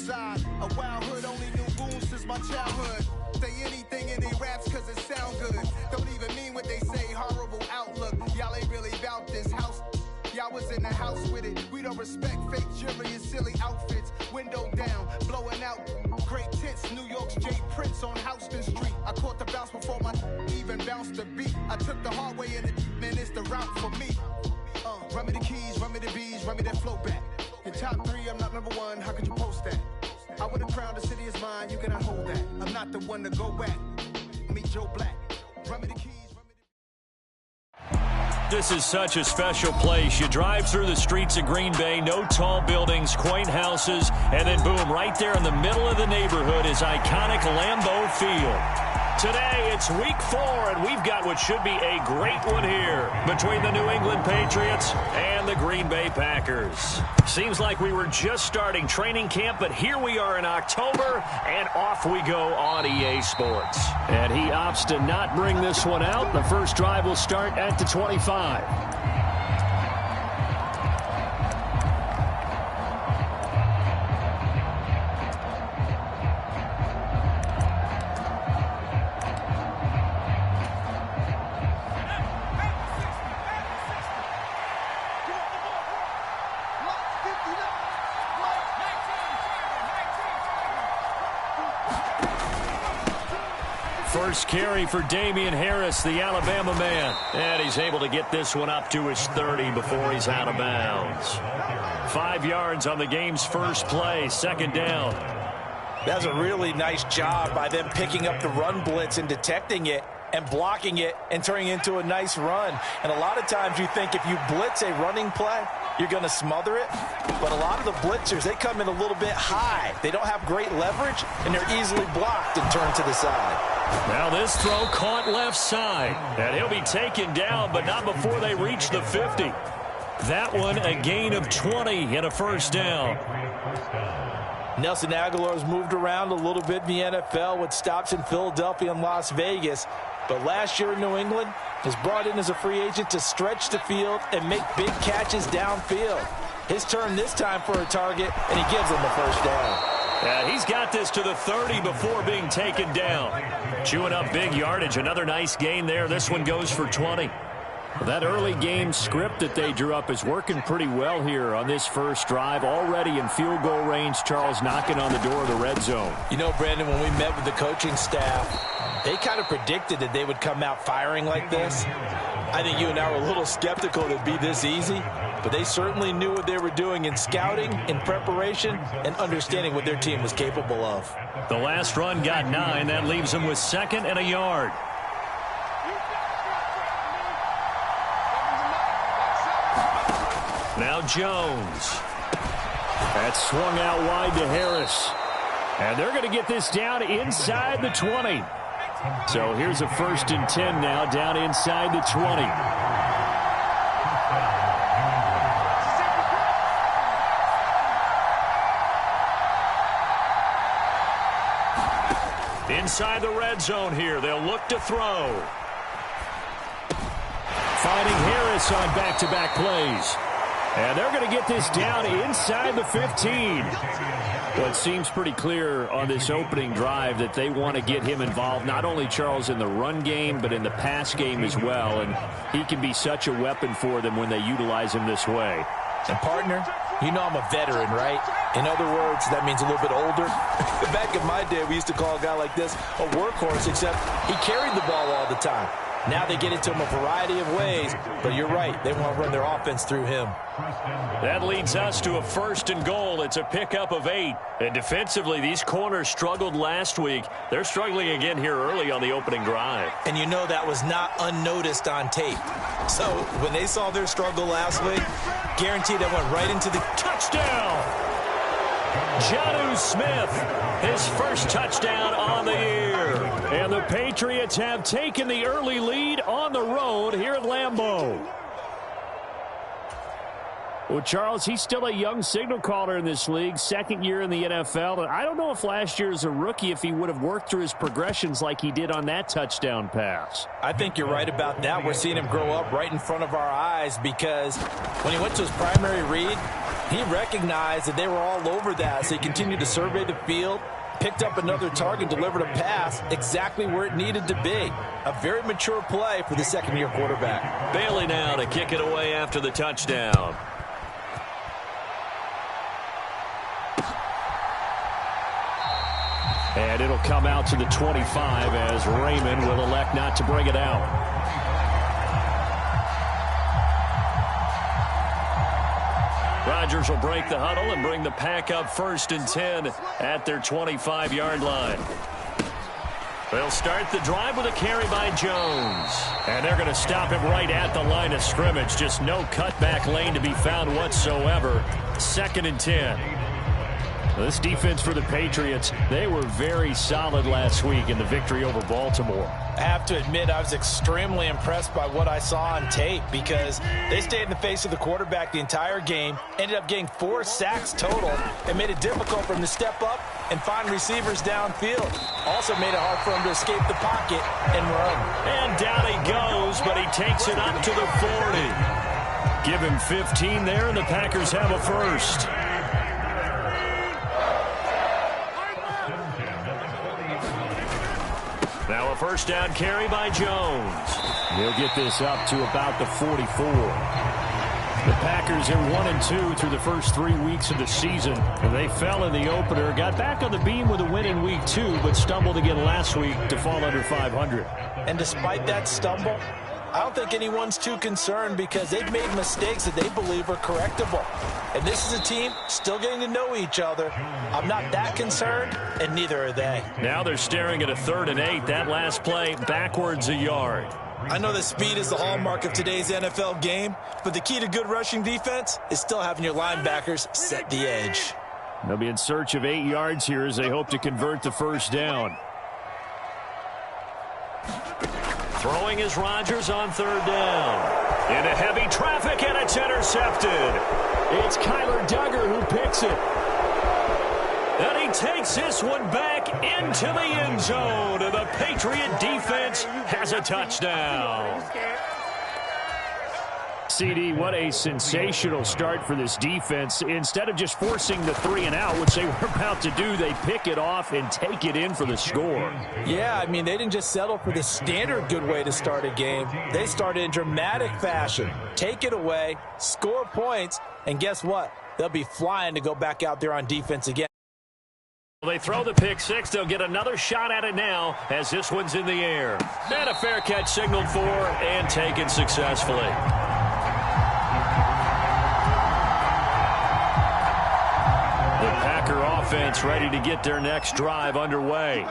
reside. A wild hood, only knew goons since my childhood. Say anything in they raps cause it sound good. Don't even mean what they say, horrible outlook. Y'all ain't really about this house. Y'all was in the house with it. We don't respect fake jewelry and silly outfits. Window down, blowing out great tents. New York's J. Prince on Houston Street. I caught the bounce before my even bounced the beat. I took the hard way in it, man, it's the route for me. Run me the keys, run me the bees, run me that flow back. Your top 3, I'm not number 1, how could you post that? I would have crowned the city is mine, you cannot hold that. I'm not the one to go back. Meet Joe Black. Run me the keys. This is such a special place. You drive through the streets of Green Bay, no tall buildings, quaint houses, and then boom, right there in the middle of the neighborhood is iconic Lambeau Field. Today, it's week 4, and we've got what should be a great one here between the New England Patriots and the Green Bay Packers. Seems like we were just starting training camp, but here we are in October, and off we go on EA Sports. And he opts to not bring this one out. The first drive will start at the 25. First carry for Damian Harris, the Alabama man. And he's able to get this one up to his 30 before he's out of bounds. 5 yards on the game's first play, second down. That's a really nice job by them picking up the run blitz and detecting it and blocking it and turning it into a nice run. And a lot of times you think if you blitz a running play, you're going to smother it. But a lot of the blitzers, they come in a little bit high. They don't have great leverage, and they're easily blocked and turned to the side. Now this throw caught left side. And he'll be taken down, but not before they reach the 50. That one a gain of 20 and a first down. Nelson Aguilar's moved around a little bit in the NFL with stops in Philadelphia and Las Vegas. But last year in New England, was brought in as a free agent to stretch the field and make big catches downfield. His turn this time for a target, and he gives him the first down. Yeah, he's got this to the 30 before being taken down. Chewing up big yardage. Another nice gain there. This one goes for 20. That early game script that they drew up is working pretty well here on this first drive. Already in field goal range, Charles knocking on the door of the red zone. You know, Brandon, when we met with the coaching staff, they kind of predicted that they would come out firing like this. I think you and I were a little skeptical that it'd be this easy, but they certainly knew what they were doing in scouting, in preparation, and understanding what their team was capable of. The last run got 9. That leaves them with 2nd and a yard. Now Jones. That's swung out wide to Harris. And they're going to get this down inside the 20. So here's a 1st and 10 now, down inside the 20. Inside the red zone here. They'll look to throw. Finding Harris on back-to-back plays. And they're going to get this down inside the 15. Well, it seems pretty clear on this opening drive that they want to get him involved, not only, Charles, in the run game, but in the pass game as well. And he can be such a weapon for them when they utilize him this way. And, partner, you know I'm a veteran, right? In other words, that means a little bit older. Back in my day, we used to call a guy like this a workhorse, except he carried the ball all the time. Now they get it to him a variety of ways, but you're right. They want to run their offense through him. That leads us to a 1st and goal. It's a pickup of 8. And defensively, these corners struggled last week. They're struggling again here early on the opening drive. And you know that was not unnoticed on tape. So when they saw their struggle last week, guaranteed they went right into the touchdown. Jonnu Smith, his first touchdown on the year. And the Patriots have taken the early lead on the road here at Lambeau. Well, Charles, he's still a young signal caller in this league, 2nd year in the NFL. And I don't know if last year as a rookie, if he would have worked through his progressions like he did on that touchdown pass. I think you're right about that. We're seeing him grow up right in front of our eyes because when he went to his primary read, He recognized that they were all over that, so he continued to survey the field, picked up another target, delivered a pass exactly where it needed to be. A very mature play for the second-year quarterback. Bailey now to kick it away after the touchdown. And it'll come out to the 25 as Raymond will elect not to bring it out. Rodgers will break the huddle and bring the pack up 1st and 10 at their 25-yard line. They'll start the drive with a carry by Jones. And they're going to stop him right at the line of scrimmage. Just no cutback lane to be found whatsoever. 2nd and 10. This defense for the Patriots, they were very solid last week in the victory over Baltimore. I have to admit, I was extremely impressed by what I saw on tape because they stayed in the face of the quarterback the entire game, ended up getting 4 sacks total, and made it difficult for him to step up and find receivers downfield. Also made it hard for him to escape the pocket and run. And down he goes, but he takes it up to the 40. Give him 15 there, and the Packers have a first. Now a first down carry by Jones. He'll get this up to about the 44. The Packers are 1-2 through the first 3 weeks of the season. They fell in the opener, got back on the beam with a win in week 2, but stumbled again last week to fall under 500. And despite that stumble, I don't think anyone's too concerned because they've made mistakes that they believe are correctable. And this is a team still getting to know each other. I'm not that concerned, and neither are they. Now they're staring at a 3rd and 8. That last play, backwards a yard. I know that speed is the hallmark of today's NFL game, but the key to good rushing defense is still having your linebackers set the edge. They'll be in search of 8 yards here as they hope to convert the first down. Throwing is Rodgers on 3rd down. Into heavy traffic, and it's intercepted. It's Kyler Duggar who picks it. And he takes this one back into the end zone. And the Patriot defense has a touchdown. CD, what a sensational start for this defense. Instead of just forcing the 3 and out, which they were about to do, they pick it off and take it in for the score. Yeah, I mean, they didn't just settle for the standard good way to start a game. They started in dramatic fashion. Take it away, score points, and guess what? They'll be flying to go back out there on defense again. They throw the pick 6. They'll get another shot at it now as this one's in the air. And a fair catch signaled for and taken successfully. The Packer offense ready to get their next drive underway.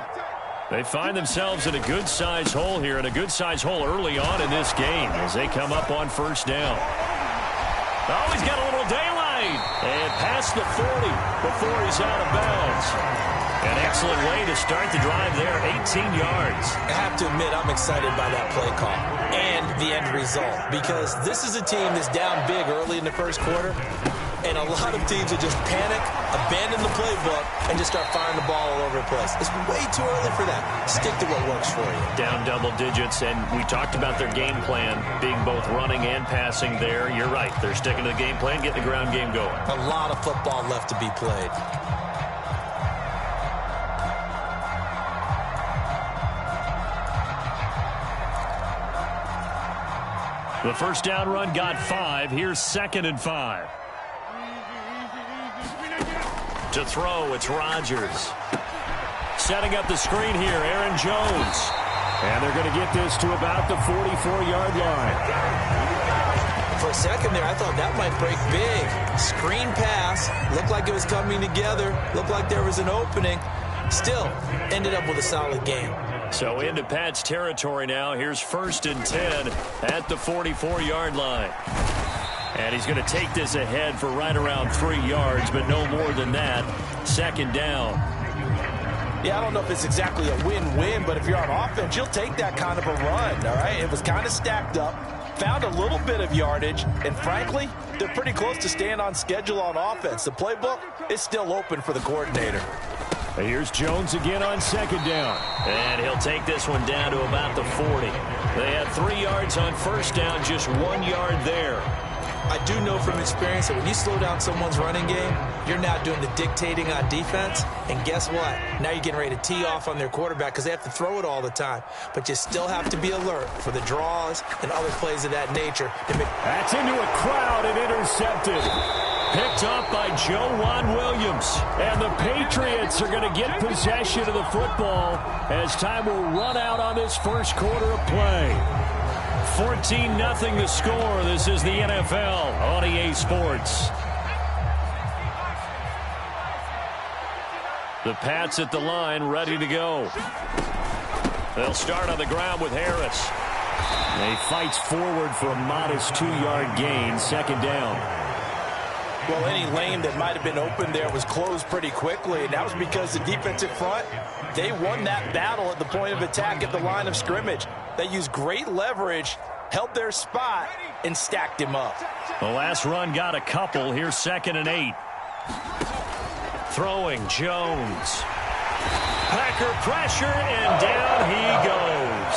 They find themselves in a good-sized hole here, and a good-sized hole early on in this game as they come up on 1st down. Oh, he's got a little daylight. And past the 40 before he's out of bounds. An excellent way to start the drive there, 18 yards. I have to admit, I'm excited by that play call and the end result because this is a team that's down big early in the first quarter, and a lot of teams will just panic, abandon the playbook, and just start firing the ball all over the place. It's way too early for that. Stick to what works for you. Down double digits, and we talked about their game plan being both running and passing there. You're right. They're sticking to the game plan, getting the ground game going. A lot of football left to be played. The first down run got 5. Here's 2nd and 5. To throw, it's Rodgers. Setting up the screen here, Aaron Jones. And they're going to get this to about the 44-yard line. For a second there, I thought that might break big. Screen pass, looked like it was coming together, looked like there was an opening. Still, ended up with a solid game. So into Pat's territory now. Here's 1st and 10 at the 44-yard line. And he's going to take this ahead for right around 3 yards, but no more than that. 2nd down. Yeah, I don't know if it's exactly a win-win, but if you're on offense, you'll take that kind of a run, all right? It was kind of stacked up, found a little bit of yardage, and frankly, they're pretty close to staying on schedule on offense. The playbook is still open for the coordinator. And here's Jones again on 2nd down. And he'll take this one down to about the 40. They had 3 yards on 1st down, just 1 yard there. I do know from experience that when you slow down someone's running game, you're now doing the dictating on defense. And guess what? Now you're getting ready to tee off on their quarterback because they have to throw it all the time. But you still have to be alert for the draws and other plays of that nature. That's into a crowd and intercepted. Picked up by Joe Williams. And the Patriots are going to get possession of the football as time will run out on this first quarter of play. 14-0 the score. This is the NFL on EA Sports. The Pats at the line, ready to go. They'll start on the ground with Harris. He fights forward for a modest 2-yard gain, second down. Well, any lane that might have been open there was closed pretty quickly, and that was because the defensive front, they won that battle at the point of attack at the line of scrimmage. They used great leverage, held their spot, and stacked him up. The last run got a couple. Here's 2nd and 8. Throwing Jones. Packer pressure, and down he goes.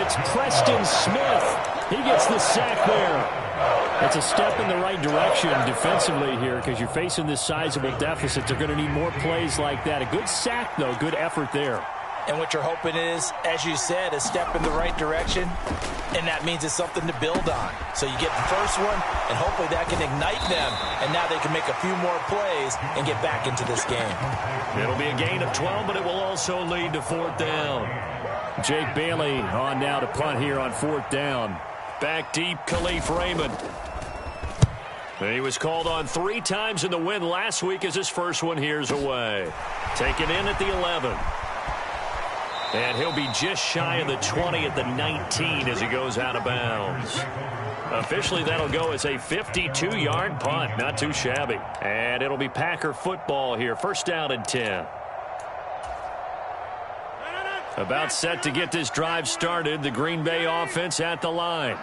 It's Preston Smith. He gets the sack there. It's a step in the right direction defensively here because you're facing this sizable deficit. They're going to need more plays like that. A good sack, though. Good effort there. And what you're hoping is, as you said, a step in the right direction, and that means it's something to build on. So you get the first one, and hopefully that can ignite them, and now they can make a few more plays and get back into this game. It'll be a gain of 12, but it will also lead to 4th down. Jake Bailey on now to punt here on 4th down. Back deep, Khalif Raymond. He was called on 3 times in the win last week as his first one here's away. Taken in at the 11. And he'll be just shy of the 20 at the 19 as he goes out of bounds. Officially, that'll go as a 52-yard punt. Not too shabby. And it'll be Packer football here. First down and 10. About set to get this drive started. The Green Bay offense at the line.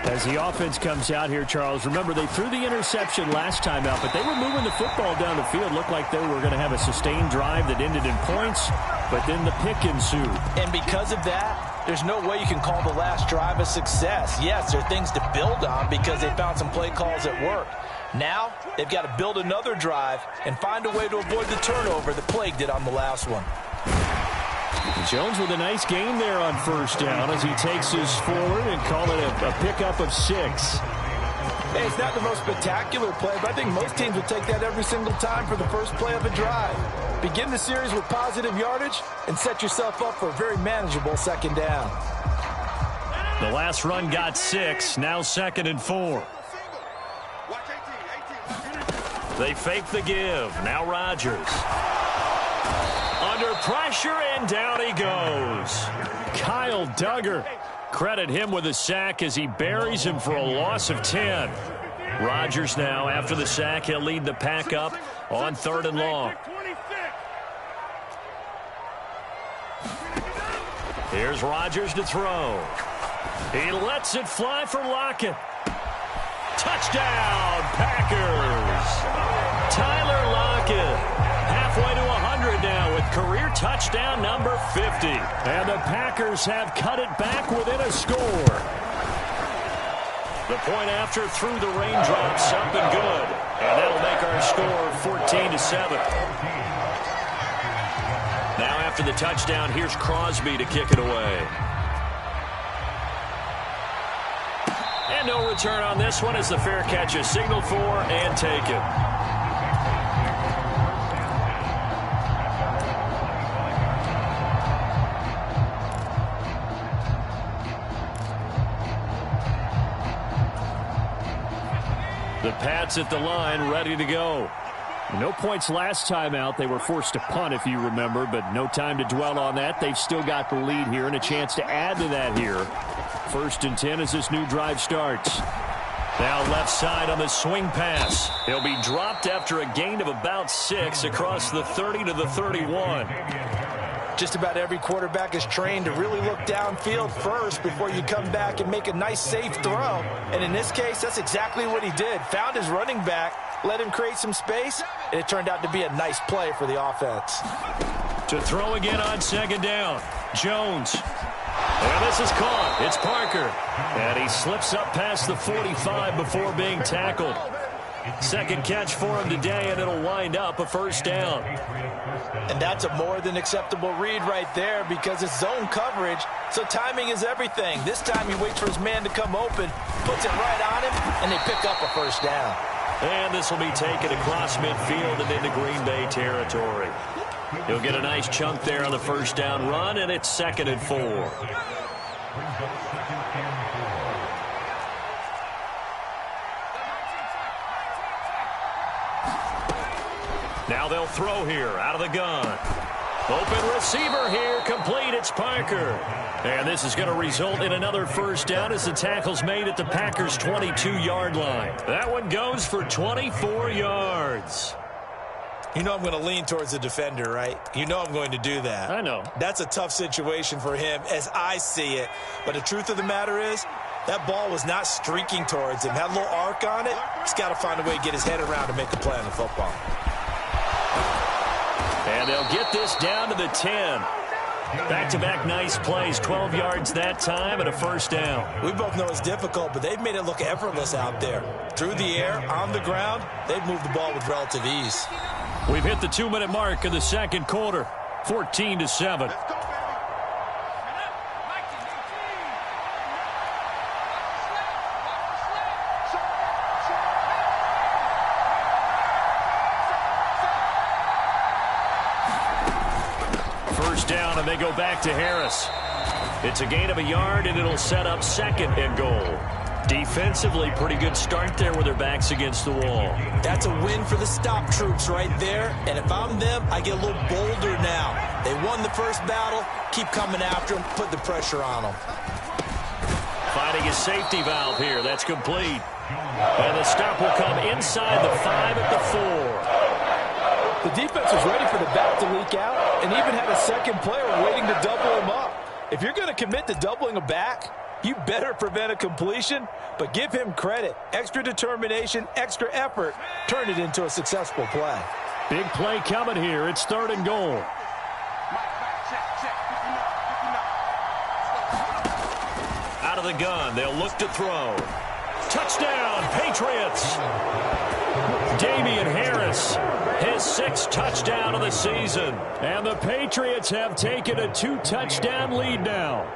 As the offense comes out here, Charles, remember they threw the interception last time out, but they were moving the football down the field. Looked like they were going to have a sustained drive that ended in points, but then the pick ensued. And because of that, there's no way you can call the last drive a success. Yes, there are things to build on because they found some play calls that worked. Now, they've got to build another drive and find a way to avoid the turnover that plagued it on the last one. Jones with a nice gain there on first down as he takes his forward and call it a pickup of 6. Hey, it's not the most spectacular play, but I think most teams would take that every single time for the first play of a drive. Begin the series with positive yardage and set yourself up for a very manageable second down. The last run got 6, now 2nd and 4. They fake the give. Now Rodgers. Under pressure, and down he goes. Kyle Duggar. Credit him with a sack as he buries him for a loss of 10. Rodgers now, after the sack, he'll lead the pack up on 3rd and long. Here's Rodgers to throw. He lets it fly for Lockett. Touchdown, Packers. Tyler Lockett. Halfway to 100 now with career touchdown number 50. And the Packers have cut it back within a score. The point after through the raindrops up and good. And that'll make our score 14-7. Now after the touchdown, here's Crosby to kick it away. And no return on this one as the fair catch is signaled for and taken. The Pats at the line, ready to go. No points last time out. They were forced to punt, if you remember, but no time to dwell on that. They've still got the lead here and a chance to add to that here. 1st and 10 as this new drive starts. Now left side on the swing pass. He'll be dropped after a gain of about 6 across the 30 to the 31. Just about every quarterback is trained to really look downfield first before you come back and make a nice, safe throw. And in this case, that's exactly what he did. Found his running back, let him create some space, and it turned out to be a nice play for the offense. To throw again on 2nd down. Jones. And this is caught. It's Parker. And he slips up past the 45 before being tackled. Second catch for him today, and it'll wind up a first down. And that's a more than acceptable read right there because it's zone coverage, so timing is everything. This time he waits for his man to come open, puts it right on him, and they pick up a first down. And this will be taken across midfield and into Green Bay territory. He'll get a nice chunk there on the first down run, and it's 2nd and 4. Now they'll throw here out of the gun. Open receiver here, complete. It's Parker. And this is going to result in another first down as the tackle's made at the Packers' 22-yard line. That one goes for 24 yards. You know I'm going to lean towards the defender, right? You know I'm going to do that. I know. That's a tough situation for him as I see it. But the truth of the matter is, that ball was not streaking towards him. Had a little arc on it. He's got to find a way to get his head around to make a play on the football. And they'll get this down to the 10. Back-to-back nice plays, 12 yards that time and a first down. We both know it's difficult, but they've made it look effortless out there. Through the air, on the ground, they've moved the ball with relative ease. We've hit the 2-minute mark of the second quarter, 14-7. Down, and they go back to Harris. It's a gain of a yard, and it'll set up 2nd and goal. Defensively, pretty good start there with their backs against the wall. That's a win for the stop troops right there, and if I'm them, I get a little bolder now. They won the first battle, keep coming after them, put the pressure on them. Finding a safety valve here, that's complete. And the stop will come inside the 5 at the 4. The defense was ready for the back to leak out and even had a second player waiting to double him up. If you're going to commit to doubling a back, you better prevent a completion, but give him credit. Extra determination, extra effort, turn it into a successful play. Big play coming here. It's 3rd and goal. Out of the gun, they'll look to throw. Touchdown, Patriots! Damian Harris, his 6th touchdown of the season. And the Patriots have taken a 2-touchdown lead now.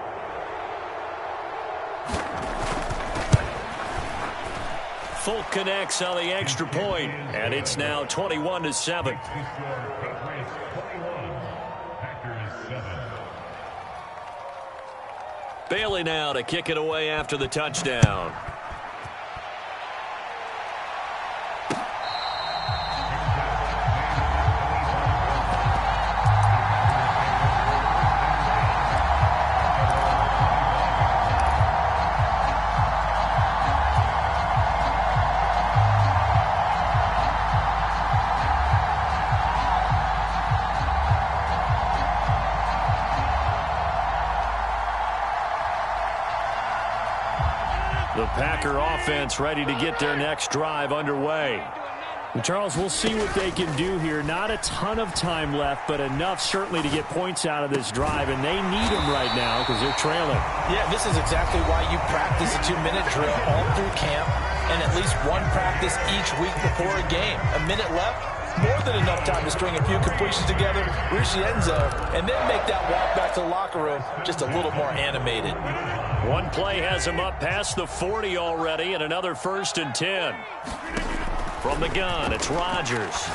Folk connects on the extra point, and it's now 21-7. Bailey now to kick it away after the touchdown. The Packer offense ready to get their next drive underway. And Charles, we'll see what they can do here. Not a ton of time left, but enough certainly to get points out of this drive, and they need them right now because they're trailing. Yeah, this is exactly why you practice a 2-minute drill all through camp and at least one practice each week before a game. A minute left, more than enough time to string a few completions together, reach the end zone, and then make that walk back to the locker room just a little more animated. One play has him up past the 40 already, and another 1st and 10. From the gun, it's Rodgers.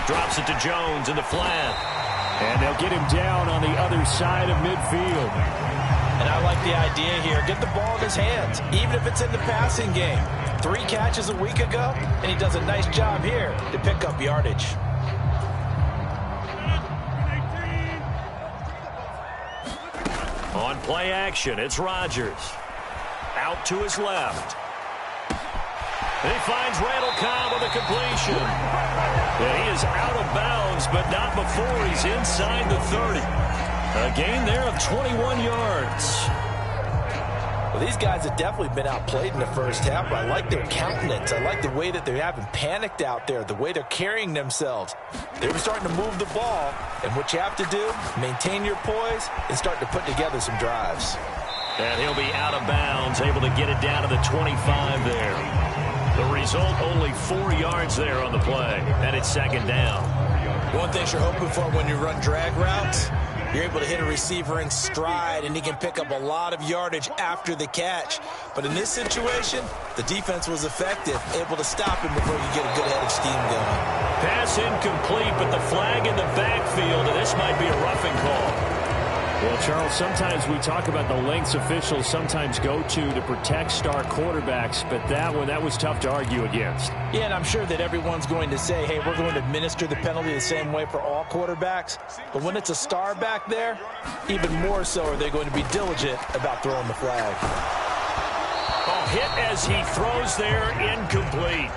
Drops it to Jones in the flat. And they'll get him down on the other side of midfield. And I like the idea here. Get the ball in his hands, even if it's in the passing game. 3 catches a week ago, and he does a nice job here to pick up yardage. On play action, it's Rodgers. Out to his left. He finds Randall Cobb with a completion. And he is out of bounds, but not before he's inside the 30. A gain there of 21 yards. Well, these guys have definitely been outplayed in the first half, but I like their countenance. I like the way that they haven't panicked out there, the way they're carrying themselves. They were starting to move the ball, and what you have to do, maintain your poise and start to put together some drives. And he'll be out of bounds, able to get it down to the 25 there. The result, only 4 yards there on the play, and it's second down. One thing you're hoping for when you run drag routes, you're able to hit a receiver in stride, and he can pick up a lot of yardage after the catch. But in this situation, the defense was effective, able to stop him before you get a good head of steam going. Pass incomplete, but the flag in the backfield, and this might be a roughing call. Well, Charles, sometimes we talk about the lengths officials sometimes go to protect star quarterbacks, but that one, that was tough to argue against. Yeah, and I'm sure that everyone's going to say, hey, we're going to administer the penalty the same way for all quarterbacks. But when it's a star back there, even more so are they going to be diligent about throwing the flag. Oh, hit as he throws there, incomplete.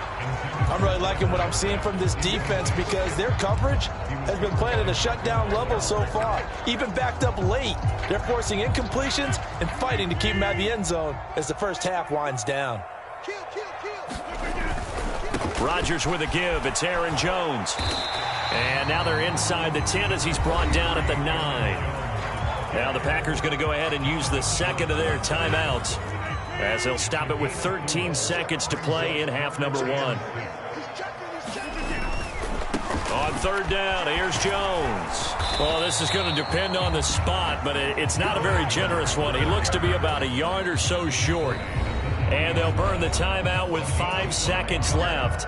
I'm really liking what I'm seeing from this defense because their coverage has been playing at a shutdown level so far. Even backed up late, they're forcing incompletions and fighting to keep them out of the end zone as the first half winds down. Rodgers with a give. It's Aaron Jones. And now they're inside the 10 as he's brought down at the 9. Now the Packers going to go ahead and use the second of their timeouts, as they'll stop it with 13 seconds to play in half number 1. On third down, here's Jones. Well, this is going to depend on the spot, but it's not a very generous one. He looks to be about a yard or so short. And they'll burn the timeout with 5 seconds left.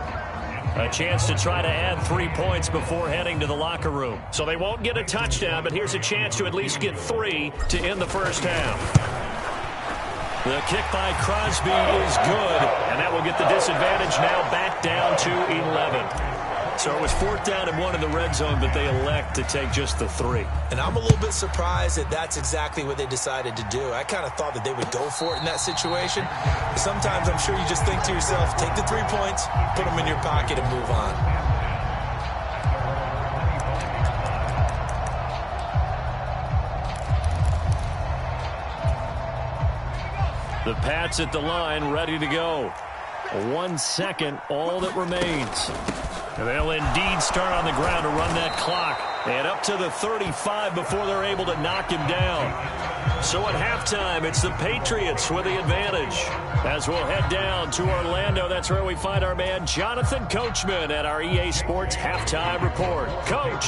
A chance to try to add 3 points before heading to the locker room. So they won't get a touchdown, but here's a chance to at least get 3 to end the first half. The kick by Crosby is good, and that will get the disadvantage now back down to 11. So it was 4th down and 1 in the red zone, but they elect to take just the 3. And I'm a little bit surprised that that's exactly what they decided to do. I kind of thought that they would go for it in that situation. But sometimes I'm sure you just think to yourself, take the 3 points, put them in your pocket, and move on. The Pats at the line, ready to go. 1 second, all that remains. They'll indeed start on the ground to run that clock. And up to the 35 before they're able to knock him down. So at halftime, it's the Patriots with the advantage. As we'll head down to Orlando, that's where we find our man Jonathan Coachman at our EA Sports Halftime Report. Coach,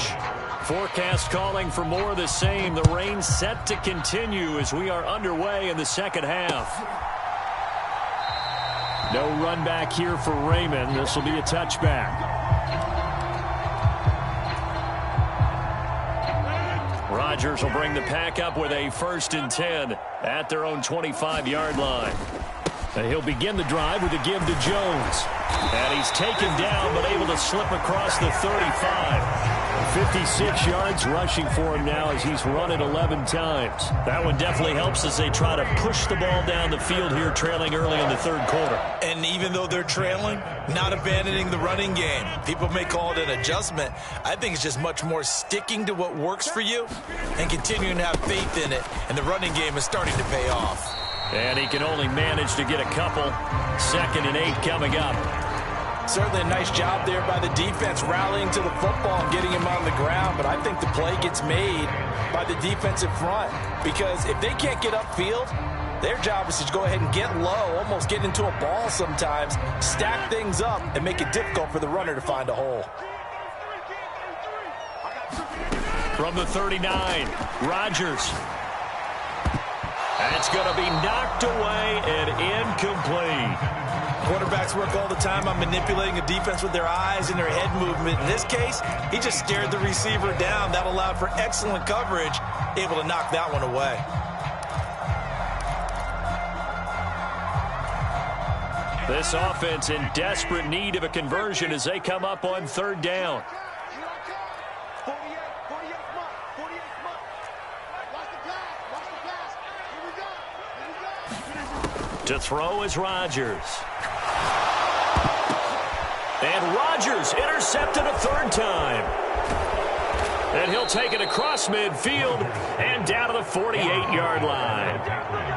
forecast calling for more of the same. The rain set to continue as we are underway in the second half. No run back here for Raymond. This will be a touchback. Rodgers will bring the pack up with a 1st and 10 at their own 25-yard line. And he'll begin the drive with a give to Jones. And he's taken down but able to slip across the 35. 56 yards rushing for him now as he's run it 11 times. That one definitely helps as they try to push the ball down the field here, trailing early in the 3rd quarter. And even though they're trailing, not abandoning the running game. People may call it an adjustment. I think it's just much more sticking to what works for you and continuing to have faith in it. And the running game is starting to pay off. And he can only manage to get a couple. 2nd and 8 coming up. Certainly a nice job there by the defense rallying to the football and getting him on the ground. But I think the play gets made by the defensive front. Because if they can't get upfield, their job is to go ahead and get low, almost get into a ball sometimes, stack things up, and make it difficult for the runner to find a hole. From the 39, Rodgers. That's going to be knocked away and incomplete. Quarterbacks work all the time on manipulating a defense with their eyes and their head movement. In this case, he just stared the receiver down. That allowed for excellent coverage, able to knock that one away. This offense in desperate need of a conversion as they come up on 3rd down. To throw is Rodgers. And Rodgers intercepted a 3rd time. And he'll take it across midfield and down to the 48-yard line.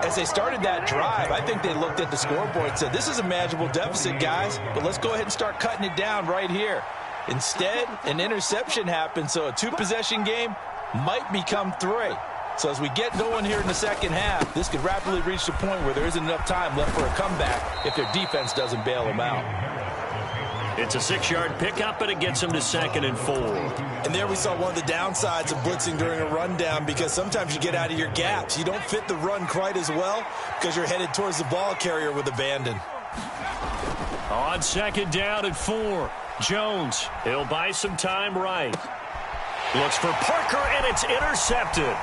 As they started that drive, I think they looked at the scoreboard and said, this is a manageable deficit, guys, but let's go ahead and start cutting it down right here. Instead, an interception happened, so a two-possession game might become 3. So as we get going here in the second half, this could rapidly reach the point where there isn't enough time left for a comeback if their defense doesn't bail them out. It's a 6-yard pickup, and it gets them to 2nd and 4. And there we saw one of the downsides of blitzing during a rundown, because sometimes you get out of your gaps. You don't fit the run quite as well because you're headed towards the ball carrier with abandon. On 2nd down and 4, Jones, he'll buy some time right. Looks for Parker, and it's intercepted.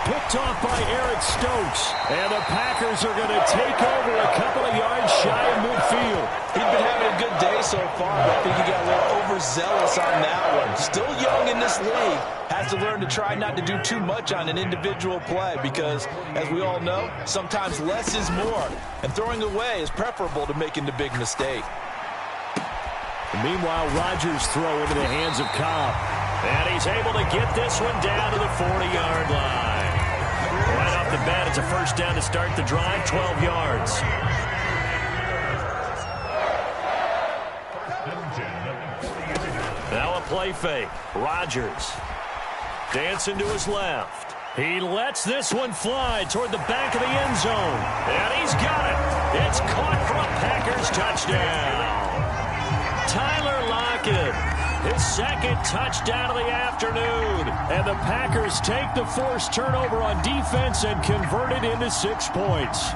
Picked off by Eric Stokes. And the Packers are going to take over a couple of yards shy of midfield. He's been having a good day so far, but I think he got a little overzealous on that one. Still young in this league. Has to learn to try not to do too much on an individual play because, as we all know, sometimes less is more. And throwing away is preferable to making the big mistake. Meanwhile, Rodgers throw into the hands of Cobb. And he's able to get this one down to the 40-yard line. Right off the bat, it's a first down to start the drive, 12 yards. Now a play fake. Rodgers dancing to his left. He lets this one fly toward the back of the end zone. And he's got it. It's caught for a Packers touchdown. Tyler Lockett, his 2nd touchdown of the afternoon. And the Packers take the forced turnover on defense and convert it into 6 points.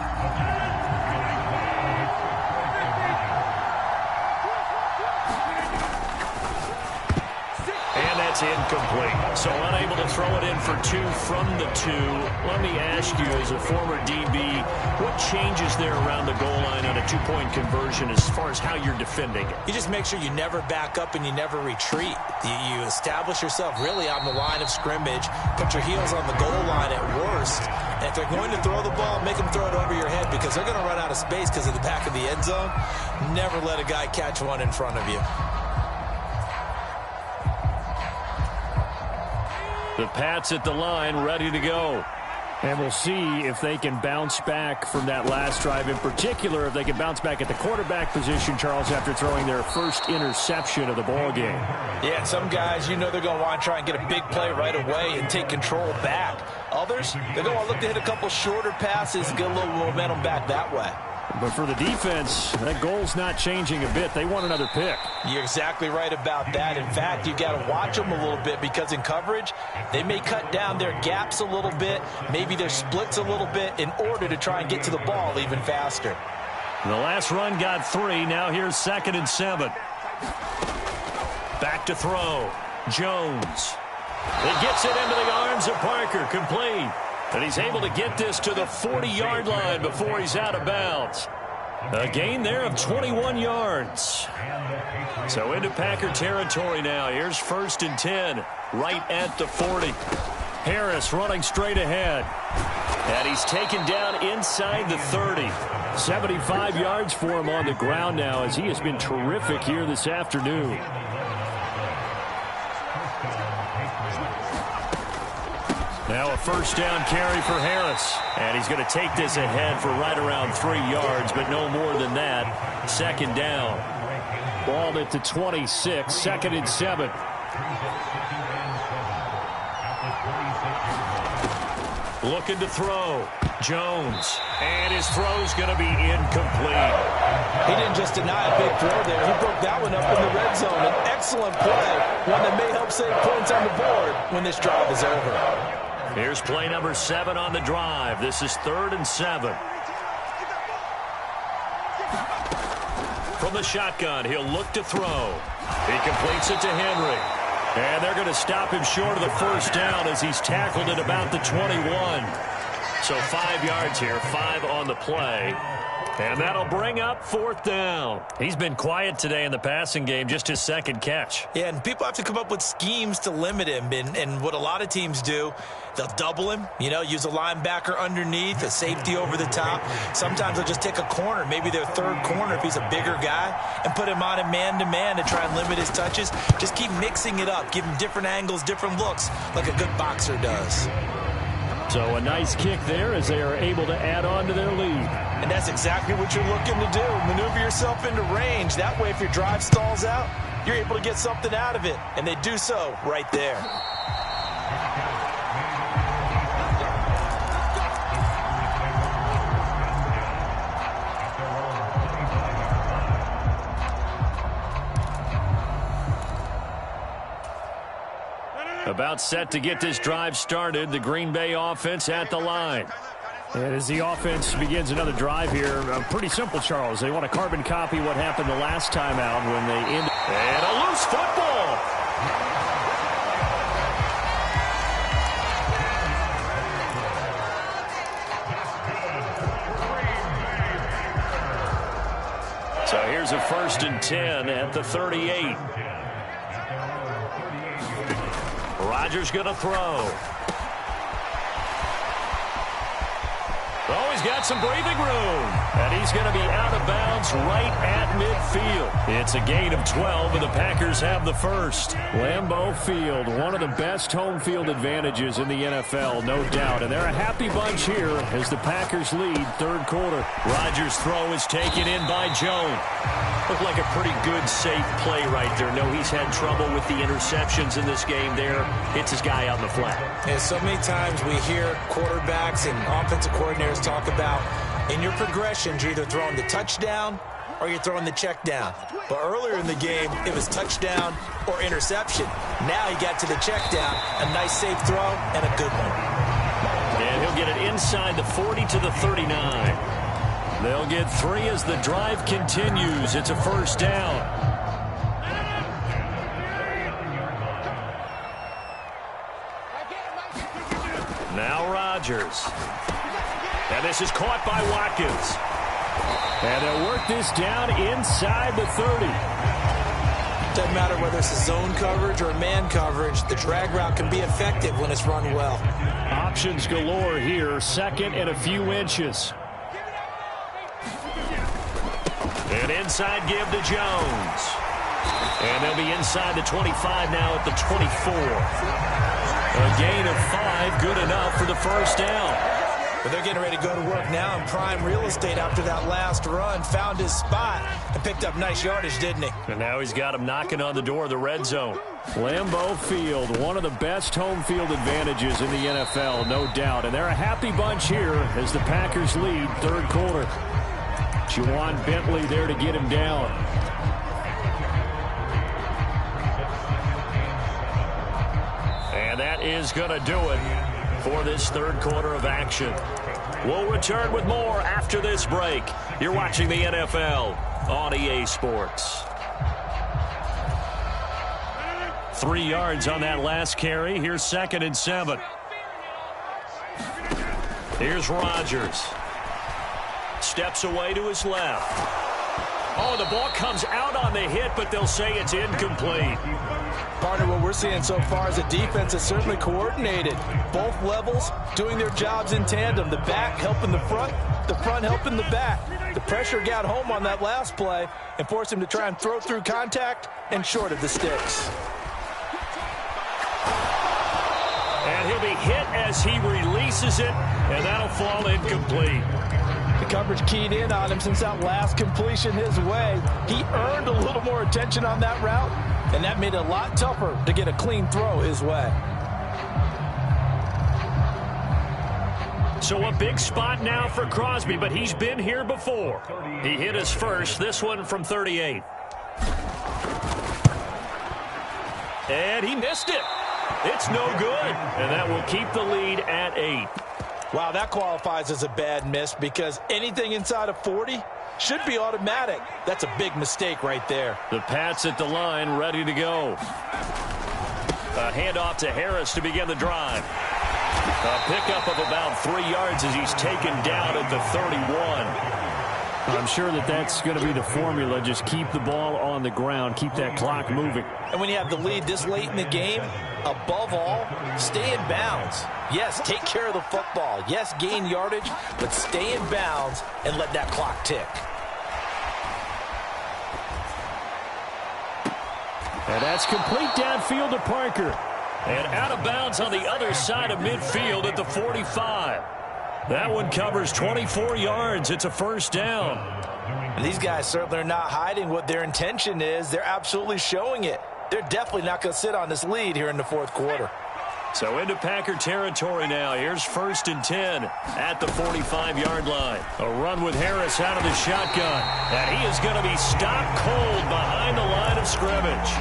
And that's incomplete. So unable to throw it in for 2 from the 2. Let me ask you, as a former DB, what changes there around the goal line on a 2-point conversion as far as how you're defending it? You just make sure you never back up and you never retreat. You establish yourself really on the line of scrimmage, put your heels on the goal line at worst, and if they're going to throw the ball, make them throw it over your head because they're going to run out of space because of the back of the end zone. Never let a guy catch one in front of you. The Pats at the line, ready to go. And we'll see if they can bounce back from that last drive. In particular, if they can bounce back at the quarterback position, Charles, after throwing their first interception of the ball game. Yeah, some guys, you know they're going to want to try and get a big play right away and take control back. Others, they're going to look to hit a couple shorter passes and get a little momentum back that way. But for the defense, that goal's not changing a bit. They want another pick. You're exactly right about that. In fact, you've got to watch them a little bit because in coverage, they may cut down their gaps a little bit, maybe their splits a little bit in order to try and get to the ball even faster. The last run got 3. Now here's 2nd and 7. Back to throw. Jones. It gets it into the arms of Parker. Complete. And he's able to get this to the 40-yard line before he's out of bounds. A gain there of 21 yards. So into Packer territory now. Here's 1st and 10, right at the 40. Harris running straight ahead. And he's taken down inside the 30. 75 yards for him on the ground now as he has been terrific here this afternoon. Now a first down carry for Harris. And he's going to take this ahead for right around 3 yards, but no more than that. 2nd down. Ball at the 26, 2nd and 7. Looking to throw. Jones. And his throw's going to be incomplete. He didn't just deny a big throw there. He broke that one up in the red zone. An excellent play. One that may help save points on the board when this drive is over. Here's play number 7 on the drive. This is 3rd and 7. From the shotgun, he'll look to throw. He completes it to Henry. And they're going to stop him short of the first down as he's tackled at about the 21. So 5 yards here, 5 on the play. And that'll bring up 4th down. He's been quiet today in the passing game, just his 2nd catch. Yeah, and people have to come up with schemes to limit him. And what a lot of teams do, they'll double him, use a linebacker underneath, a safety over the top. Sometimes they'll just take a corner, maybe their 3rd corner if he's a bigger guy, and put him on a man-to-man to try and limit his touches. Just keep mixing it up, give him different angles, different looks, like a good boxer does. So a nice kick there as they are able to add on to their lead. And that's exactly what you're looking to do. Maneuver yourself into range. That way, if your drive stalls out, you're able to get something out of it, and they do so right there. About set to get this drive started, the Green Bay offense at the line. And as the offense begins another drive here, pretty simple, Charles. They want to carbon copy what happened the last time out when they ended. And a loose football. So here's a 1st and 10 at the 38. Rodgers going to throw. Oh, he's got some breathing room. And he's going to be out of bounds right at midfield. It's a gain of 12, and the Packers have the first. Lambeau Field, one of the best home field advantages in the NFL, no doubt. And they're a happy bunch here as the Packers lead third quarter. Rodgers' throw is taken in by Jones. Looked like a pretty good, safe play right there. No, he's had trouble with the interceptions in this game there. Hits his guy out in the flat. And so many times we hear quarterbacks and offensive coordinators talk about in your progressions, you're either throwing the touchdown or you're throwing the check down. But earlier in the game, it was touchdown or interception. Now he got to the check down, a nice safe throw and a good one. And he'll get it inside the 40 to the 39. They'll get 3 as the drive continues. It's a first down. Now Rodgers. And this is caught by Watkins. And they'll work this down inside the 30. Doesn't matter whether it's a zone coverage or a man coverage. The drag route can be effective when it's run well. Options galore here. 2nd and a few inches. And inside give to Jones. And they'll be inside the 25 now at the 24. A gain of 5, good enough for the first down. But they're getting ready to go to work now in prime real estate after that last run. Found his spot and picked up nice yardage, didn't he? And now he's got him knocking on the door of the red zone. Lambeau Field, one of the best home field advantages in the NFL, no doubt. And they're a happy bunch here as the Packers lead third quarter. Juwan Bentley there to get him down. And that is going to do it for this third quarter of action. We'll return with more after this break. You're watching the NFL on EA Sports. 3 yards on that last carry. Here's 2nd and 7. Here's Rodgers. Steps away to his left. Oh, the ball comes out on the hit, but they'll say it's incomplete. Partner, what we're seeing so far is the defense is certainly coordinated. Both levels doing their jobs in tandem. The back helping the front helping the back. The pressure got home on that last play and forced him to try and throw through contact and short of the sticks. And he'll be hit as he releases it, and that'll fall incomplete. The coverage keyed in on him since that last completion his way. He earned a little more attention on that route, and that made it a lot tougher to get a clean throw his way. So a big spot now for Crosby, but he's been here before. He hit his first, this one from 38. And he missed it. It's no good, and that will keep the lead at 8. Wow, that qualifies as a bad miss because anything inside of 40 should be automatic. That's a big mistake right there. The Pats at the line, ready to go. A handoff to Harris to begin the drive. A pickup of about 3 yards as he's taken down at the 31. I'm sure that's going to be the formula. Just keep the ball on the ground. Keep that clock moving. And when you have the lead this late in the game, above all, stay in bounds. Yes, take care of the football. Yes, gain yardage, but stay in bounds and let that clock tick. And that's complete downfield to Parker. And out of bounds on the other side of midfield at the 45. That one covers 24 yards. It's a first down. And these guys certainly are not hiding what their intention is. They're absolutely showing it. They're definitely not going to sit on this lead here in the fourth quarter. So into Packer territory now. Here's 1st and 10 at the 45-yard line. A run with Harris out of the shotgun. And he is going to be stopped cold behind the line of scrimmage.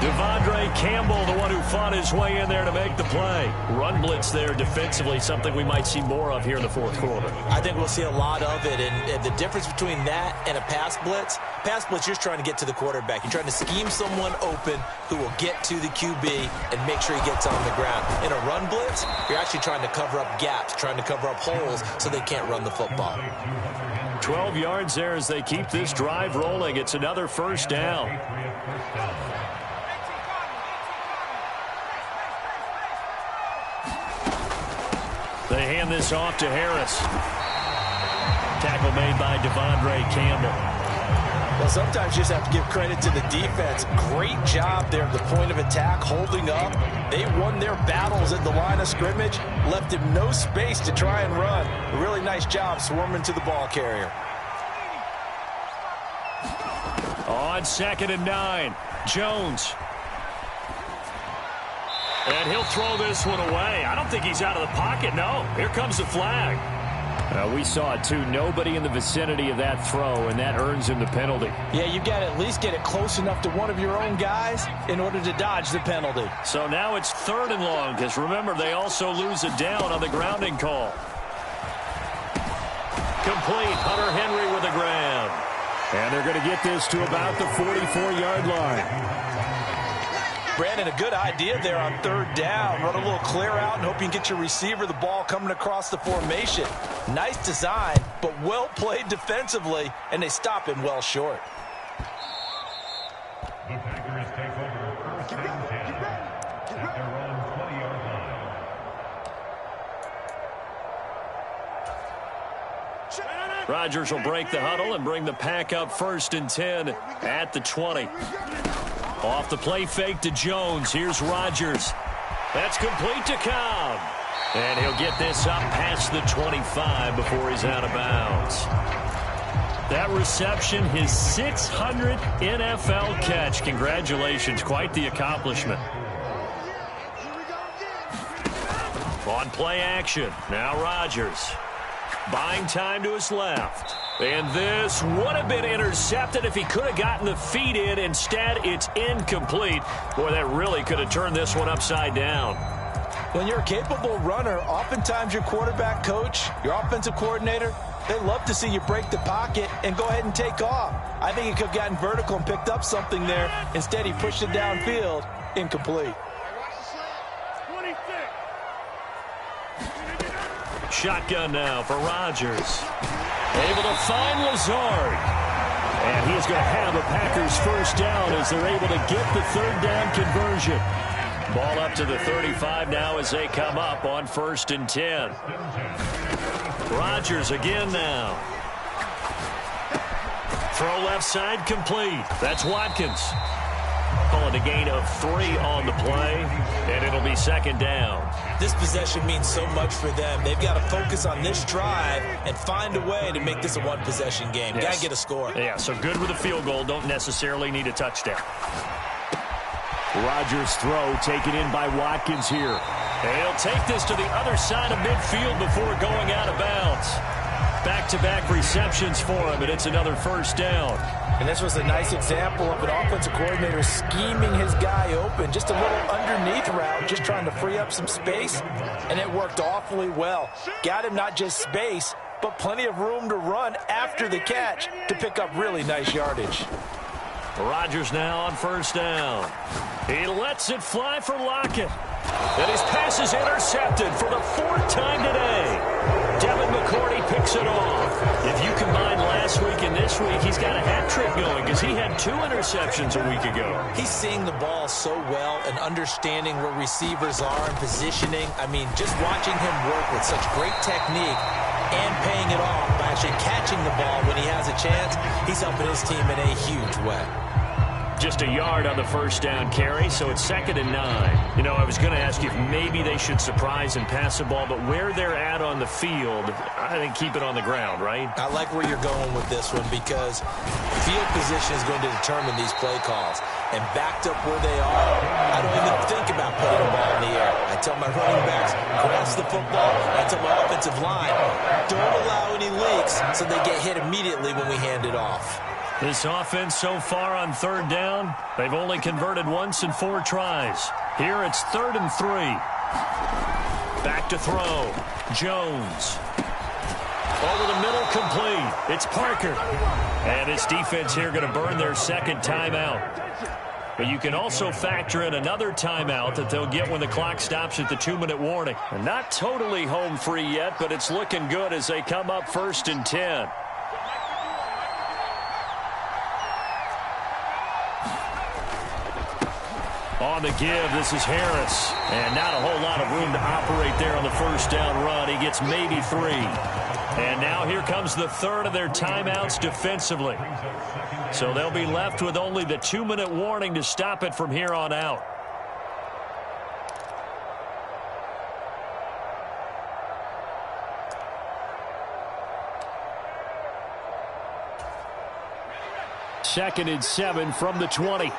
Devondre Campbell, the one who fought his way in there to make the play. Run blitz there defensively, something we might see more of here in the fourth quarter. I think we'll see a lot of it. And the difference between that and a pass blitz, you're just trying to get to the quarterback. You're trying to scheme someone open who will get to the QB and make sure he gets on the ground. In a run blitz, you're actually trying to cover up gaps, trying to cover up holes so they can't run the football. 12 yards there as they keep this drive rolling. It's another first down. They hand this off to Harris. Tackle made by Devondre Campbell. Well, sometimes you just have to give credit to the defense. Great job there at the point of attack, holding up. They won their battles at the line of scrimmage, left him no space to try and run. A really nice job swarming to the ball carrier. On 2nd and 9, Jones. And he'll throw this one away. I don't think he's out of the pocket, no. Here comes the flag. We saw it, too. Nobody in the vicinity of that throw, and that earns him the penalty. Yeah, you've got to at least get it close enough to one of your own guys in order to dodge the penalty. So now it's 3rd and long, because remember, they also lose a down on the grounding call. Complete. Hunter Henry with a grab. And they're going to get this to about the 44-yard line. Brandon, a good idea there on 3rd down. Run a little clear out and hope you can get your receiver the ball coming across the formation. Nice design, but well played defensively, and they stop him well short. The Packers take over 1st and 10 at their own 20-yard line. Rodgers will break the huddle and bring the Pack up 1st and 10 at the 20. Off the play fake to Jones. Here's Rodgers. That's complete to Cobb. And he'll get this up past the 25 before he's out of bounds. That reception, his 600th NFL catch. Congratulations. Quite the accomplishment. On play action. Now Rodgers. Buying time to his left. And this would have been intercepted if he could have gotten the feet in. Instead, it's incomplete. Boy, that really could have turned this one upside down. When you're a capable runner, oftentimes your quarterback coach, your offensive coordinator, they love to see you break the pocket and go ahead and take off. I think he could have gotten vertical and picked up something there. Instead, he pushed it downfield. Incomplete. Shotgun now for Rodgers. Able to find Lazard. And he is going to have a Packers first down as they're able to get the 3rd down conversion. Ball up to the 35 now as they come up on 1st and 10. Rodgers again now. Throw left side complete. That's Watkins. Calling a gain of 3 on the play, and it'll be 2nd down. This possession means so much for them. They've got to focus on this drive and find a way to make this a one-possession game. Yes. Got to get a score. Yeah, so good with a field goal. Don't necessarily need a touchdown. Rodgers' throw taken in by Watkins here. And he'll take this to the other side of midfield before going out of bounds. Back-to-back receptions for him, and it's another first down. And this was a nice example of an offensive coordinator scheming his guy open. Just a little underneath route, just trying to free up some space, and it worked awfully well. Got him not just space, but plenty of room to run after the catch to pick up really nice yardage. Rodgers now on first down. He lets it fly for Lockett. And his pass is intercepted for the 4th time today. Devin McCourty picks it off. If you combine last week and this week, he's got a hat trick going because he had 2 interceptions a week ago. He's seeing the ball so well and understanding where receivers are and positioning. I mean, just watching him work with such great technique and paying it off by actually catching the ball when he has a chance, he's helping his team in a huge way. Just a yard on the first down carry, so it's 2nd and 9. You know, I was going to ask you if maybe they should surprise and pass the ball, but where they're at on the field, I think keep it on the ground, right? I like where you're going with this one because field position is going to determine these play calls. And backed up where they are, I don't even think about putting the ball in the air. I tell my running backs, grasp the football. I tell my offensive line, don't allow any leaks so they get hit immediately when we hand it off. This offense so far on 3rd down, they've only converted once in 4 tries. Here it's 3rd and 3. Back to throw. Jones. Over the middle, complete. It's Parker. And his defense here going to burn their 2nd timeout. But you can also factor in another timeout that they'll get when the clock stops at the 2-minute warning. And not totally home free yet, but it's looking good as they come up 1st and 10. On the give, this is Harris. And not a whole lot of room to operate there on the first down run. He gets maybe 3. And now here comes the 3rd of their timeouts defensively. So they'll be left with only the 2-minute warning to stop it from here on out. Second and 7 from the 20.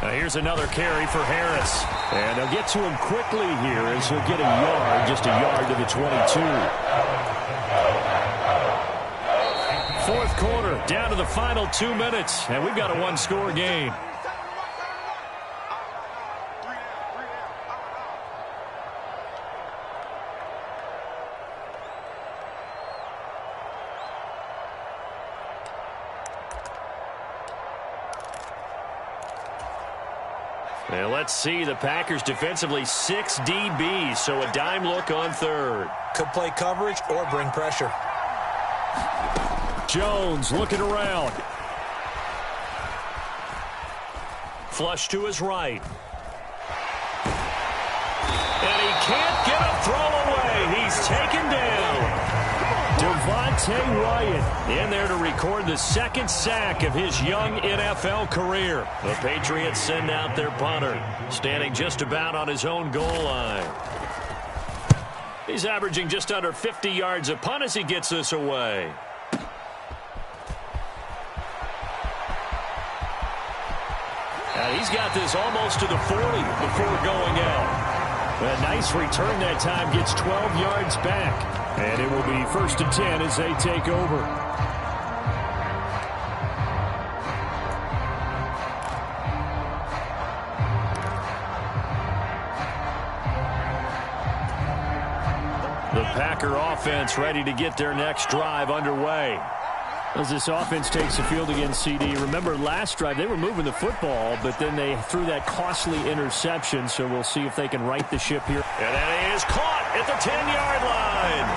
Now here's another carry for Harris. And they'll get to him quickly here as he'll get a yard, just a yard to the 22. 4th quarter, down to the final 2 minutes, and we've got a 1-score game. Now let's see, the Packers defensively 6 DBs, so a dime look on 3rd. Could play coverage or bring pressure. Jones looking around. Flush to his right. And he can't get a throw away. He's taken down. Devontae Wyatt in there to record the 2nd sack of his young NFL career. The Patriots send out their punter, standing just about on his own goal line. He's averaging just under 50 yards a punt as he gets this away. And he's got this almost to the 40 before going out. A nice return that time, gets 12 yards back. And it will be 1st and 10 as they take over. The Packer offense ready to get their next drive underway. As this offense takes the field against CD, remember last drive they were moving the football, but then they threw that costly interception, so we'll see if they can right the ship here. And that is caught at the 10-yard line.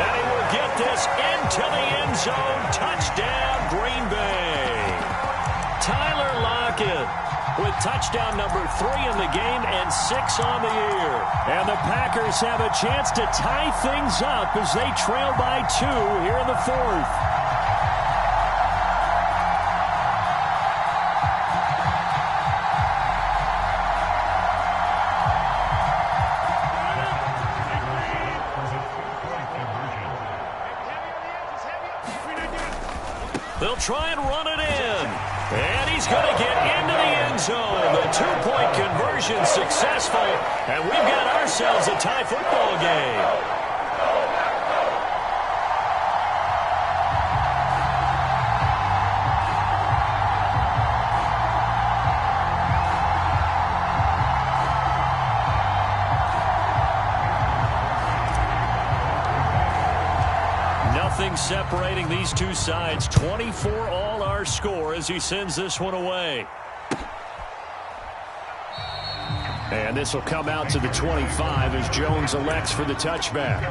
And he will get this into the end zone. Touchdown, Green Bay. Tyler Lockett with touchdown number 3 in the game and 6 on the year. And the Packers have a chance to tie things up as they trail by 2 here in the 4th. They'll try and run it in. And he's going to get into the end zone. The 2-point conversion successful. And we've got ourselves a tie football game. Separating these two sides. 24 all our score as he sends this one away. And this will come out to the 25 as Jones elects for the touchback.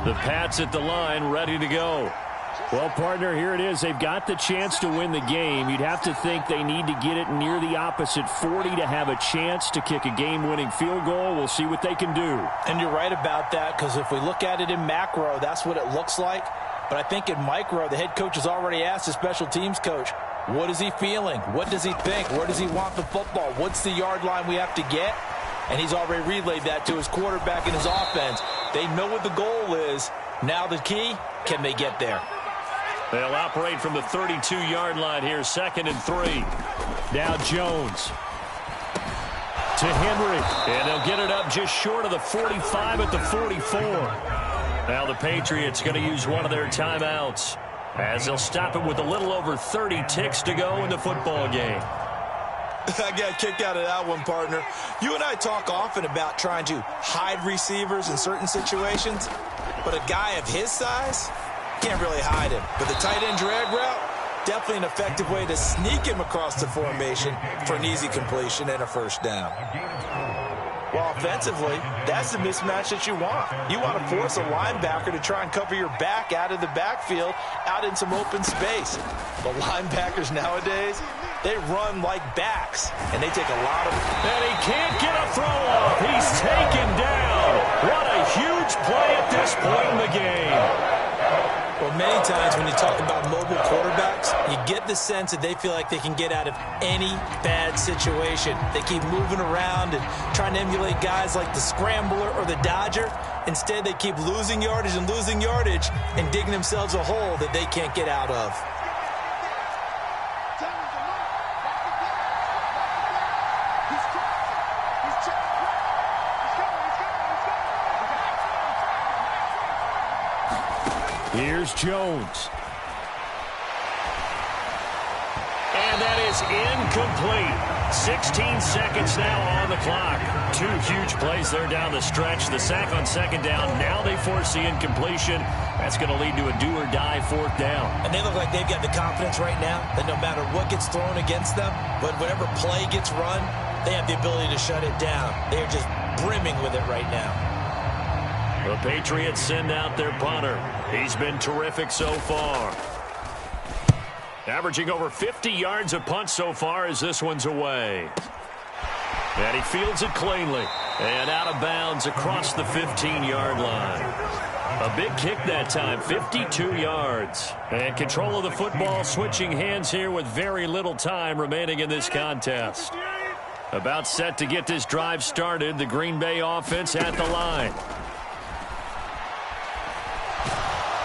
The Pats at the line ready to go. Well, partner, here it is. They've got the chance to win the game. You'd have to think they need to get it near the opposite 40 to have a chance to kick a game-winning field goal. We'll see what they can do. And you're right about that, because if we look at it in macro, that's what it looks like. But I think in micro, the head coach has already asked the special teams coach, what is he feeling? What does he think? Where does he want the football? What's the yard line we have to get? And he's already relayed that to his quarterback and his offense. They know what the goal is. Now the key, can they get there? They'll operate from the 32-yard line here, 2nd and 3. Now Jones to Henry. And they'll get it up just short of the 45 at the 44. Now the Patriots going to use one of their timeouts as they'll stop it with a little over 30 ticks to go in the football game. I got kicked out of that one, partner. You and I talk often about trying to hide receivers in certain situations, but a guy of his size can't really hide him. But the tight end drag route, definitely an effective way to sneak him across the formation for an easy completion and a first down. Well, offensively, that's the mismatch that you want. You want to force a linebacker to try and cover your back out of the backfield, out in some open space. The linebackers nowadays, they run like backs, and they take a lot of... And he can't get a throw off. He's taken down. What a huge play at this point in the game. Well, many times when you talk about mobile quarterbacks, you get the sense that they feel like they can get out of any bad situation. They keep moving around and trying to emulate guys like the Scrambler or the Dodger. Instead, they keep losing yardage and digging themselves a hole that they can't get out of. Here's Jones. And that is incomplete. 16 seconds now on the clock. 2 huge plays there down the stretch. The sack on 2nd down. Now they force the incompletion. That's going to lead to a do-or-die 4th down. And they look like they've got the confidence right now that no matter what gets thrown against them, but whatever play gets run, they have the ability to shut it down. They are just brimming with it right now. The Patriots send out their punter. He's been terrific so far. Averaging over 50 yards a punt so far as this one's away. And he fields it cleanly. And out of bounds across the 15-yard line. A big kick that time, 52 yards. And control of the football switching hands here with very little time remaining in this contest. About set to get this drive started, the Green Bay offense at the line.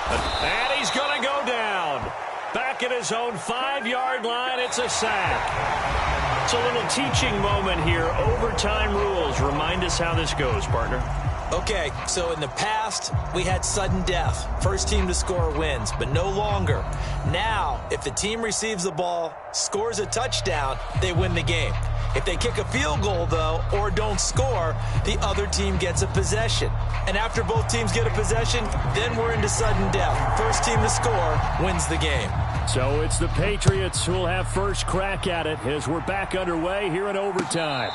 And he's going to go down. Back at his own 5-yard line, it's a sack. It's a little teaching moment here. Overtime rules. Remind us how this goes, partner. Okay, so in the past, we had sudden death. First team to score wins, but no longer. Now, if the team receives the ball, scores a touchdown, they win the game. If they kick a field goal, though, or don't score, the other team gets a possession. And after both teams get a possession, then we're into sudden death. First team to score wins the game. So it's the Patriots who will have first crack at it as we're back underway here in overtime.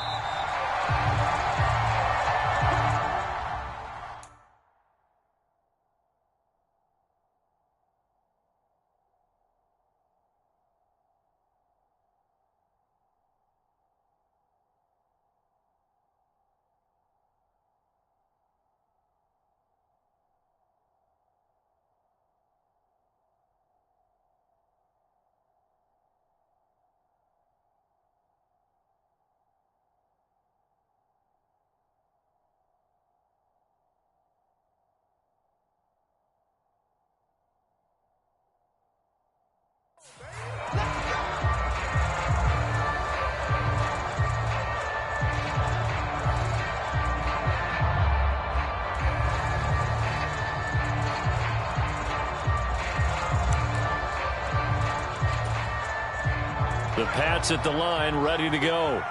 The Pats at the line, ready to go.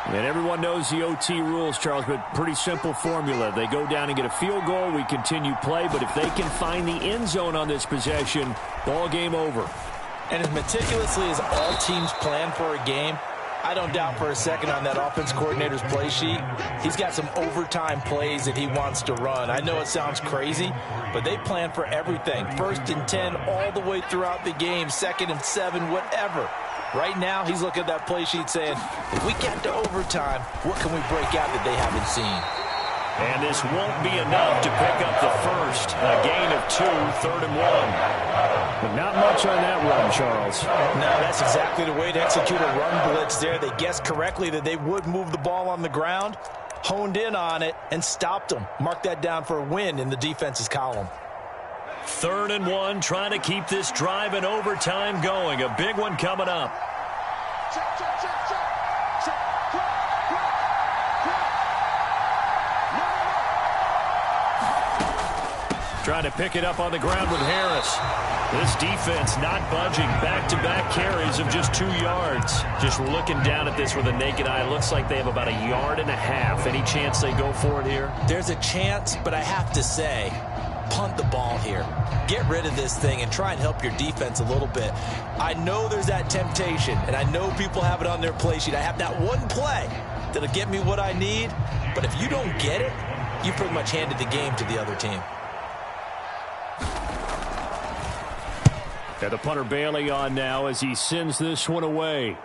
And everyone knows the OT rules, Charles, but pretty simple formula. They go down and get a field goal, we continue play, but if they can find the end zone on this possession, ball game over. And as meticulously as all teams plan for a game, I don't doubt for a second on that offense coordinator's play sheet, he's got some overtime plays that he wants to run. I know it sounds crazy, but they plan for everything. 1st and 10 all the way throughout the game, 2nd and 7, whatever. Right now, he's looking at that play sheet saying, if we get to overtime, what can we break out that they haven't seen? And this won't be enough to pick up the first. A gain of 2, 3rd and 1. But not much on that run, Charles. No, that's exactly the way to execute a run blitz there. They guessed correctly that they would move the ball on the ground, honed in on it, and stopped them. Mark that down for a win in the defense's column. 3rd and 1, trying to keep this drive in overtime going. A big one coming up. Trying to pick it up on the ground with Harris. This defense not budging. Back-to-back carries of just 2 yards. Just looking down at this with a naked eye, looks like they have about 1.5 yards. Any chance they go for it here? There's a chance, but I have to say, punt the ball here. Get rid of this thing and try and help your defense a little bit. I know there's that temptation, and I know people have it on their play sheet. I have that one play that'll get me what I need, but if you don't get it, you pretty much handed the game to the other team. And the punter Bailey on now as he sends this one away.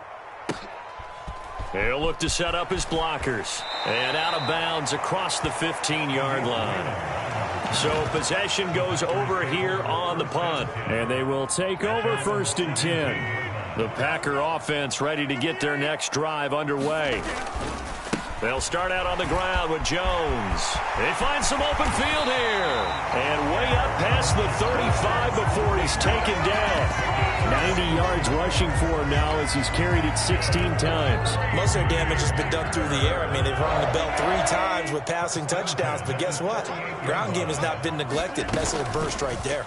He'll look to set up his blockers. And out of bounds across the 15-yard line. So possession goes over here on the punt. And they will take over 1st and 10. The Packer offense ready to get their next drive underway. They'll start out on the ground with Jones. They find some open field here. And way up past the 35 before he's taken down. 90 yards rushing for him now as he's carried it 16 times. Most of their damage has been done through the air. I mean, they've rung the bell 3 times with passing touchdowns. But guess what? Ground game has not been neglected. Nice little burst right there.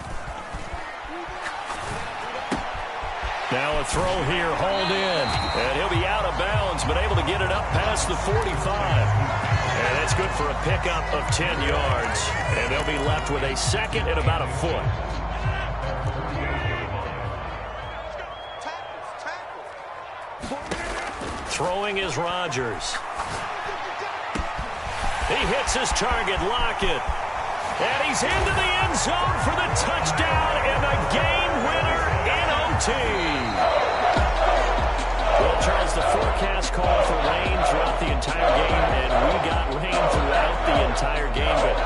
Now a throw here, hauled in. And he'll be out of bounds, but able to get it up past the 45. And that's good for a pickup of 10 yards. And they'll be left with a 2nd and about 1 foot. Throwing is Rodgers. He hits his target, Lockett. And he's into the end zone for the touchdown and the game winner in OT. Well, Charles, the forecast called for rain throughout the entire game, and we got rain throughout the entire game. But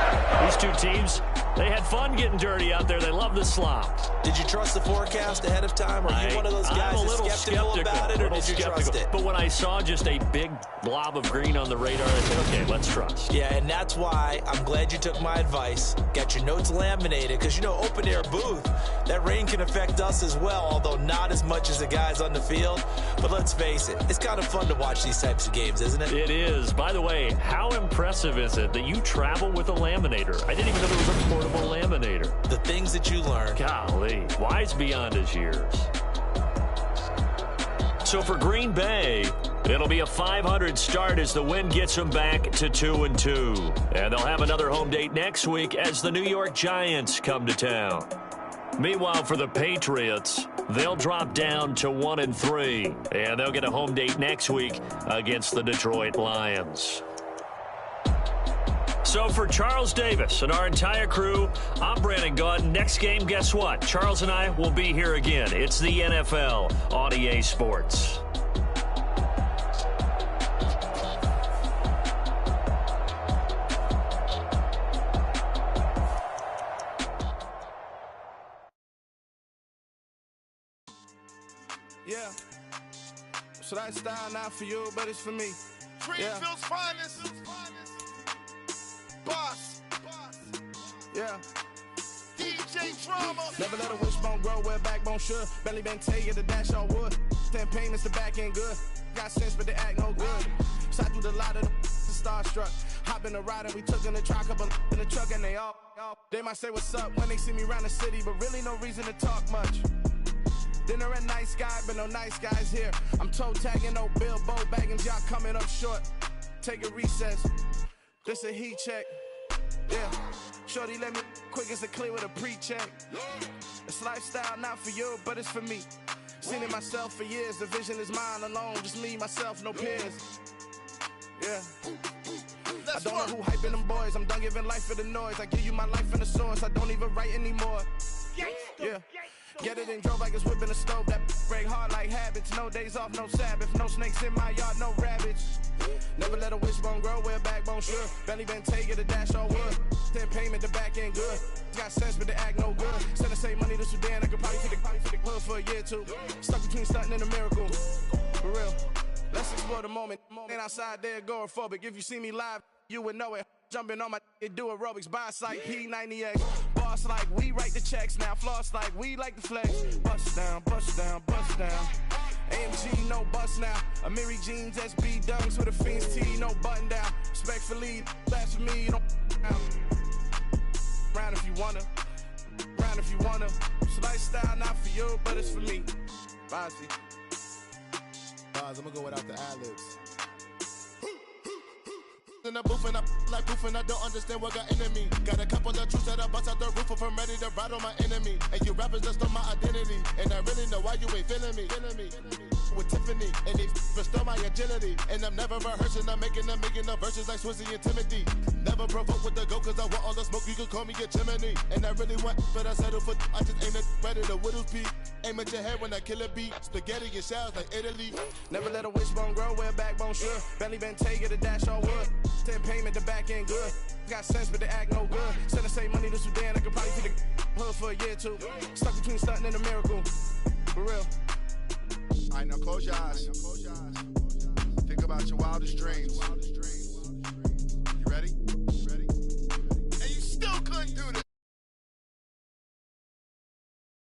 these 2 teams, they had fun getting dirty out there. They love the slop. Did you trust the forecast ahead of time? Are you one of those guys that's skeptical about it, or did you trust it? But when I saw just a big blob of green on the radar, I said, okay, let's trust. Yeah, and that's why I'm glad you took my advice. Got your notes laminated, because, you know, open air booth, that rain can affect us as well, although not as much as the guys on the field. But let's face it, it's kind of fun to watch these types of games, isn't it? It is. By the way, how impressive is it that you travel with a laminator? I didn't even know there was a portable laminator. The things that you learn. Golly, wise beyond his years. So for Green Bay, it'll be a 500 start as the win gets them back to 2-2. And they'll have another home date next week as the New York Giants come to town. Meanwhile, for the Patriots, they'll drop down to 1-3. And they'll get a home date next week against the Detroit Lions. So for Charles Davis and our entire crew, I'm Brandon Gaudin. Next game, guess what? Charles and I will be here again. It's the NFL on EA Sports. Yeah. So that style not for you, but it's for me. Greenfield's finest. Boss. Yeah. DJ Drama. Never let a wishbone grow where backbone should. Belly been tell you the dash on wood. 10 payments, the back end good. Got sense, but they act no good. Shot through the lot of the starstruck. Hop in the ride and we took in the truck, couple in the truck, and they all. They might say what's up when they see me around the city, but really no reason to talk much. Dinner a nice guy, but no nice guys here. I'm toe tagging, no Bilbo Baggins, y'all coming up short. Take a recess. This a heat check. Yeah. Shorty let me quick as a clear with a pre-check. It's lifestyle not for you, but it's for me. Seen it myself for years, the vision is mine alone. Just me, myself, no peers. Yeah. I don't know who hyping them boys. I'm done giving life for the noise. I give you my life in the source. I don't even write anymore. Yeah. Get it and drove like it's whipping a stove. That break hard like habits. No days off, no Sabbath. No snakes in my yard, no rabbits. Never let a wishbone grow where a backbone should. Belly been taking a dash all wood. Then payment, the back end good. Got sense, but the act no good. Send the same money to Sudan. I could probably take the hood for a year or two. Stuck between stunting and a miracle. For real. Let's explore the moment. Ain't outside there agoraphobic. If you see me live, you would know it. Jumping on my do aerobics, boss like P90X. Boss like we write the checks now. Floss like we like the flex. Bust down, bust down, bust down. AMG, no bust now. Amiri jeans, SB dunks with a Fiends T, no button down. Respectfully, last for me, don't down. Round if you wanna, round if you wanna. It's lifestyle, not for you, but it's for me. Bossy. I'm gonna go without the ad-libs. In the booth and I like proof and I don't understand what got into me. Got a couple of truths that I bust out the roof if I'm ready to ride on my enemy. And you rappers just on my identity. And I really know why you ain't feeling me. With Tiffany and they restore my agility. And I'm never rehearsing, I'm making up verses like Swizzy and Timothy. Never provoke with the go cause I want all the smoke, you can call me a chimney. And I really want, but I settle for, I just ain't ready to whittles beat. Aim at your head when I kill a beat. Spaghetti and shells like Italy. Never let a wishbone grow where a backbone should. Belly been taking a dash all wood. Then payment, the back end good. Got sense, but the act no good. Send the same money to Sudan. I could probably take the hood for a year or two. Stuck between stunting and a miracle. For real. All right, now close your eyes. Think about your wildest dreams.